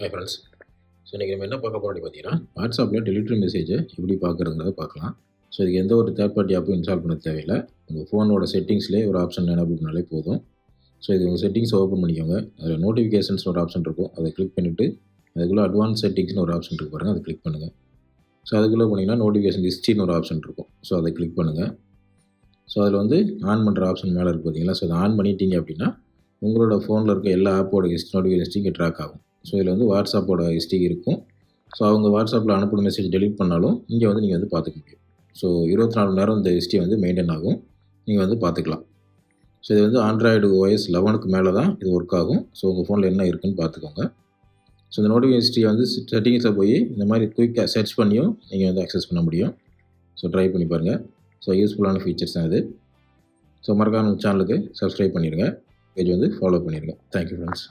Hi friends. So இன்றைக்கி நம்ம என்ன பார்க்க போகிறோம் பார்த்தீங்கன்னா, வாட்ஸ்அப்பில் டெலிட்டட் மெசேஜை எப்படி பார்க்குறதுங்கிறத பார்க்கலாம். ஸோ இதுக்கு எந்த ஒரு தேர்ட் பார்ட்டி ஆப்பும் இன்ஸ்டால் பண்ண தேவையில்லை. உங்கள் ஃபோனோட செட்டிங்ஸ்லேயே ஒரு ஆப்ஷன் எனேபிள் பண்ணாலே போதும். ஸோ இது உங்கள் செட்டிங்ஸை ஓப்பன் பண்ணிக்கோங்க. அதில் நோட்டிஃபிகேஷன்ஸ் ஒரு ஆப்ஷன் இருக்கும், அதை கிளிக் பண்ணிவிட்டு அதுக்குள்ளே அட்வான்ஸ் செட்டிங்ஸ்னு ஒரு ஆப்ஷன் இருக்கு பாருங்கள், அதை கிளிக் பண்ணுங்கள். ஸோ அதுக்குள்ளே போனீங்கன்னா நோட்டிஃபிகேஷன் ஹிஸ்ட்ரின்னு ஒரு ஆப்ஷன் இருக்கும். ஸோ அதை கிளிக் பண்ணுங்கள். ஸோ அதில் ஆன் பண்ணுற ஆப்ஷன் மேலே இருக்குது பார்த்தீங்களா. ஸோ அதை ஆன் பண்ணிட்டீங்க அப்படின்னா உங்களோட ஃபோனில் இருக்க எல்லா ஆப்போட நோட்டிஃபிகேஷன் ஹிஸ்ட்ரி இங்கே ட்ராக் ஆகும். ஸோ இதில் வாட்ஸ்அப்போட ஹிஸ்ட்ரி இருக்கும். ஸோ அவங்க வாட்ஸ்அப்பில் அனுப்பின மெசேஜ் டெலிட் பண்ணாலும் இங்கே நீங்கள் பார்த்துக்க முடியும். ஸோ 24 மணி நேரம் இந்த ஹிஸ்ட்ரி மெயின்டைன் ஆகும், நீங்கள் பார்த்துக்கலாம். ஸோ இது ஆண்ட்ராய்டு OS 11க்கு மேலே தான் இது ஒர்க் ஆகும். ஸோ உங்கள் ஃபோனில் என்ன இருக்குதுன்னு பார்த்துக்கோங்க. ஸோ இந்த நோட்டிஃபிகேஷன் ஹிஸ்ட்ரி செட்டிங்ஸில் போய் இந்த மாதிரி குயிக்காக சர்ச் பண்ணியும் நீங்கள் அக்சஸ் பண்ண முடியும். ஸோ ட்ரை பண்ணி பாருங்கள். ஸோ யூஸ்ஃபுல்லான ஃபீச்சர்ஸ் தான் இது. ஸோ மறக்காம சேனலுக்கு சப்ஸ்கிரைப் பண்ணிடுங்க, பேஜ் ஃபாலோ பண்ணிடுங்க. Thank you friends.